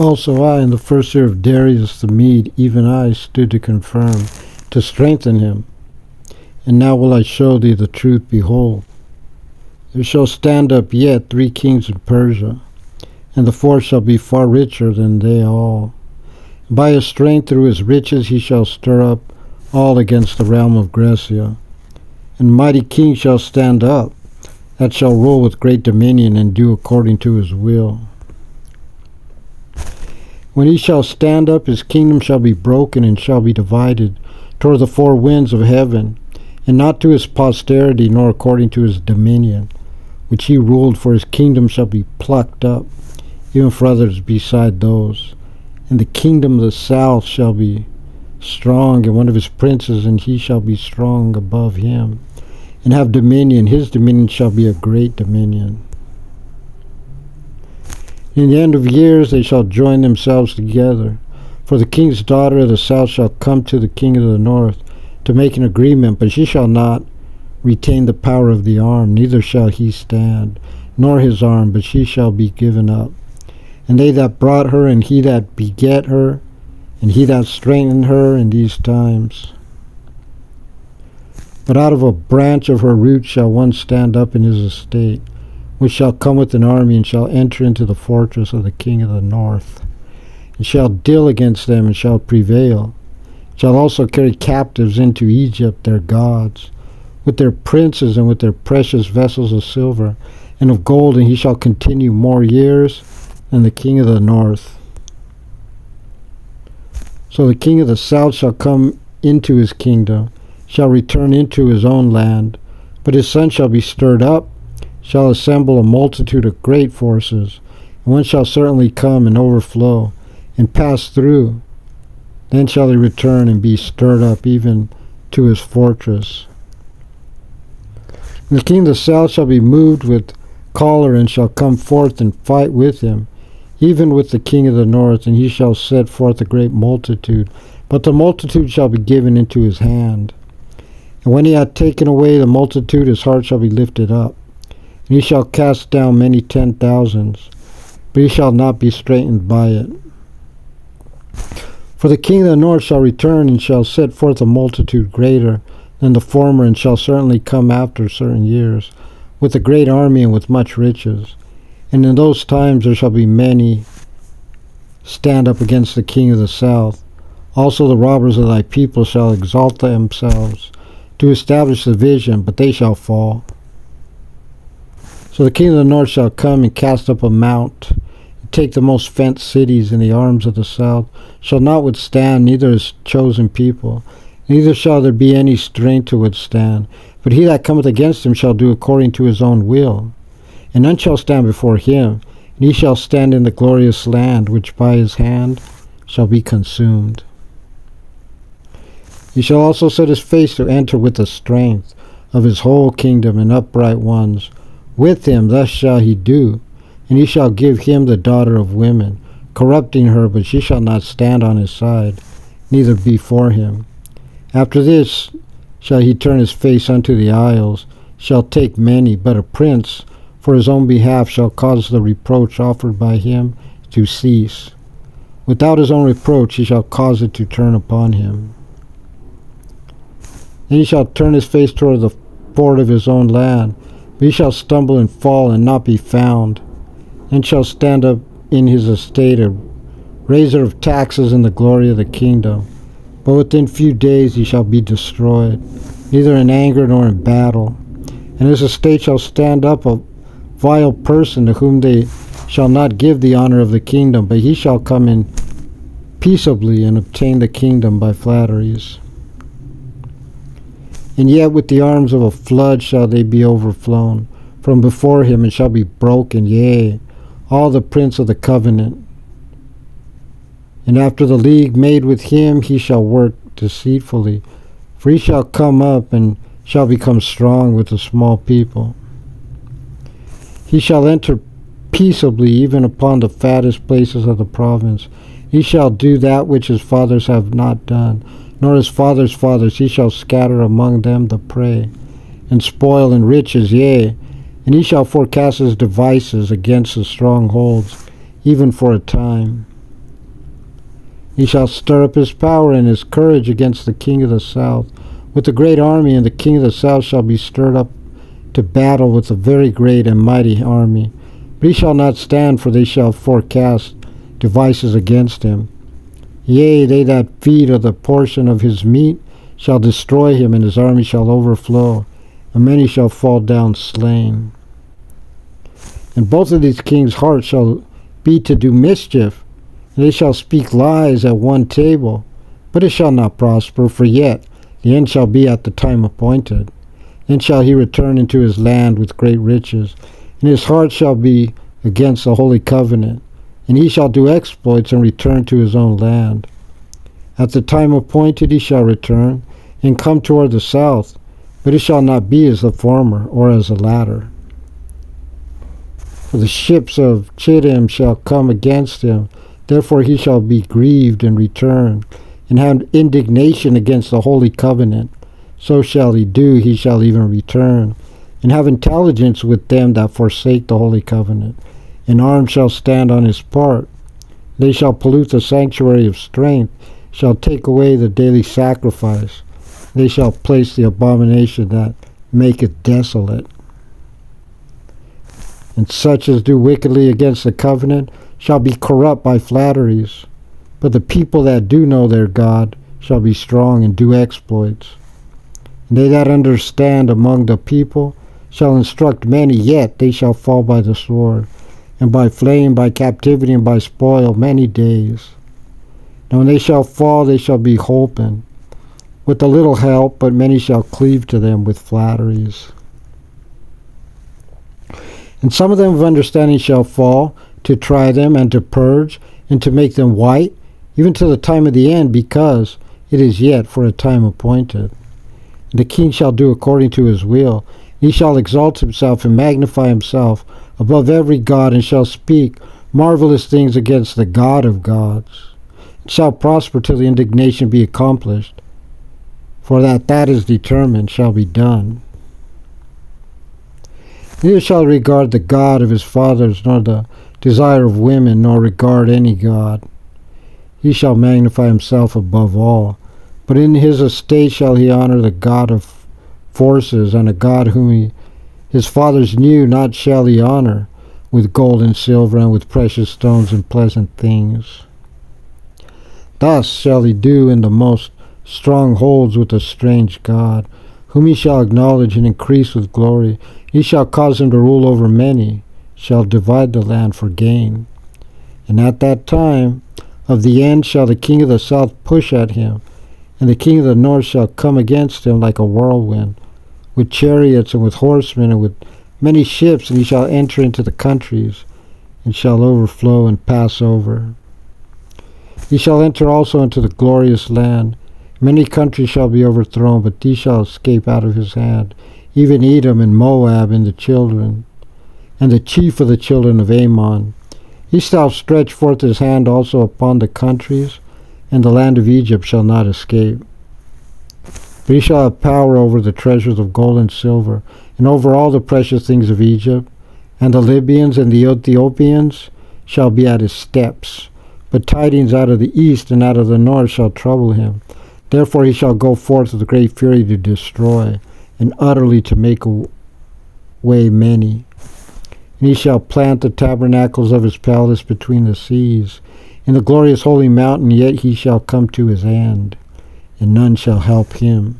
Also I, in the first year of Darius the Mede, even I stood to confirm, to strengthen him. And now will I show thee the truth. Behold, there shall stand up yet 3 kings in Persia, and the 4th shall be far richer than they all. And by his strength through his riches he shall stir up all against the realm of Grecia. And mighty king shall stand up, that shall rule with great dominion and do according to his will. When he shall stand up, his kingdom shall be broken and shall be divided toward the 4 winds of heaven, and not to his posterity, nor according to his dominion, which he ruled, for his kingdom shall be plucked up, even for others beside those. And the kingdom of the south shall be strong, and one of his princes, and he shall be strong above him, and have dominion. His dominion shall be a great dominion. In the end of years they shall join themselves together, for the king's daughter of the south shall come to the king of the north to make an agreement, but she shall not retain the power of the arm, neither shall he stand, nor his arm, but she shall be given up. And they that brought her, and he that begat her, and he that strengthened her in these times. But out of a branch of her root shall one stand up in his estate, which shall come with an army, and shall enter into the fortress of the king of the north, and shall deal against them, and shall prevail. Shall also carry captives into Egypt their gods, with their princes, and with their precious vessels of silver and of gold, and he shall continue more years than the king of the north. So the king of the south shall come into his kingdom, shall return into his own land, but his son shall be stirred up, shall assemble a multitude of great forces, and one shall certainly come and overflow, and pass through. Then shall he return and be stirred up even to his fortress. And the king of the south shall be moved with choler, and shall come forth and fight with him, even with the king of the north, and he shall set forth a great multitude, but the multitude shall be given into his hand. And when he hath taken away the multitude, his heart shall be lifted up, and he shall cast down many 10,000s, but he shall not be straitened by it. For the king of the north shall return, and shall set forth a multitude greater than the former, and shall certainly come after certain years, with a great army and with much riches. And in those times there shall be many stand up against the king of the south. Also the robbers of thy people shall exalt themselves to establish the vision, but they shall fall. So the king of the north shall come and cast up a mount, and take the most fenced cities, and the arms of the south shall not withstand, neither his chosen people, neither shall there be any strength to withstand. But he that cometh against him shall do according to his own will. And none shall stand before him, and he shall stand in the glorious land, which by his hand shall be consumed. He shall also set his face to enter with the strength of his whole kingdom, and upright ones with him. Thus shall he do, and he shall give him the daughter of women, corrupting her, but she shall not stand on his side, neither before him. After this shall he turn his face unto the isles, shall take many, but a prince for his own behalf shall cause the reproach offered by him to cease. Without his own reproach he shall cause it to turn upon him. Then he shall turn his face toward the ford of his own land, but he shall stumble and fall and not be found, and shall stand up in his estate a raiser of taxes in the glory of the kingdom. But within few days he shall be destroyed, neither in anger nor in battle. And his estate shall stand up a vile person, to whom they shall not give the honor of the kingdom, but he shall come in peaceably and obtain the kingdom by flatteries. And yet with the arms of a flood shall they be overflown from before him, and shall be broken, yea, all the prince of the covenant. And after the league made with him, he shall work deceitfully, for he shall come up and shall become strong with a small people. He shall enter peaceably even upon the fattest places of the province. He shall do that which his fathers have not done, nor his fathers' fathers. He shall scatter among them the prey, and spoil and riches, yea, and he shall forecast his devices against the strongholds, even for a time. He shall stir up his power and his courage against the king of the south with a great army, and the king of the south shall be stirred up to battle with a very great and mighty army. But he shall not stand, for they shall forecast devices against him. Yea, they that feed of the portion of his meat shall destroy him, and his army shall overflow, and many shall fall down slain. And both of these kings' hearts shall be to do mischief, and they shall speak lies at one table, but it shall not prosper, for yet the end shall be at the time appointed. Then shall he return into his land with great riches, and his heart shall be against the holy covenant, and he shall do exploits and return to his own land. At the time appointed he shall return, and come toward the south, but it shall not be as the former, or as the latter. For the ships of Chittim shall come against him, therefore he shall be grieved and return, and have indignation against the holy covenant. So shall he do, he shall even return, and have intelligence with them that forsake the holy covenant. And arms shall stand on his part. They shall pollute the sanctuary of strength, shall take away the daily sacrifice. They shall place the abomination that maketh desolate. And such as do wickedly against the covenant shall be corrupt by flatteries. But the people that do know their God shall be strong and do exploits. And they that understand among the people shall instruct many, yet they shall fall by the sword, and by flame, by captivity, and by spoil many days. And when they shall fall, they shall be holpen, with a little help, but many shall cleave to them with flatteries. And some of them of understanding shall fall, to try them, and to purge, and to make them white, even to the time of the end, because it is yet for a time appointed. And the king shall do according to his will. He shall exalt himself and magnify himself above every god, and shall speak marvelous things against the God of gods. It shall prosper till the indignation be accomplished, for that is determined shall be done. Neither shall regard the God of his fathers, nor the desire of women, nor regard any god. He shall magnify himself above all. But in his estate shall he honor the God of forces, and a God whom his fathers knew not shall he honor, with gold and silver, and with precious stones and pleasant things. Thus shall he do in the most strongholds with a strange God, whom he shall acknowledge and increase with glory. He shall cause him to rule over many, shall divide the land for gain. And at that time of the end shall the king of the south push at him, and the king of the north shall come against him like a whirlwind, with chariots and with horsemen and with many ships, and he shall enter into the countries, and shall overflow and pass over. He shall enter also into the glorious land. Many countries shall be overthrown, but these shall escape out of his hand, even Edom and Moab and the children, and the chief of the children of Ammon. He shall stretch forth his hand also upon the countries, and the land of Egypt shall not escape. But he shall have power over the treasures of gold and silver, and over all the precious things of Egypt, and the Libyans and the Ethiopians shall be at his steps. But tidings out of the east and out of the north shall trouble him. Therefore he shall go forth with great fury to destroy, and utterly to make away many. And he shall plant the tabernacles of his palace between the seas, in the glorious holy mountain, yet he shall come to his end, and none shall help him.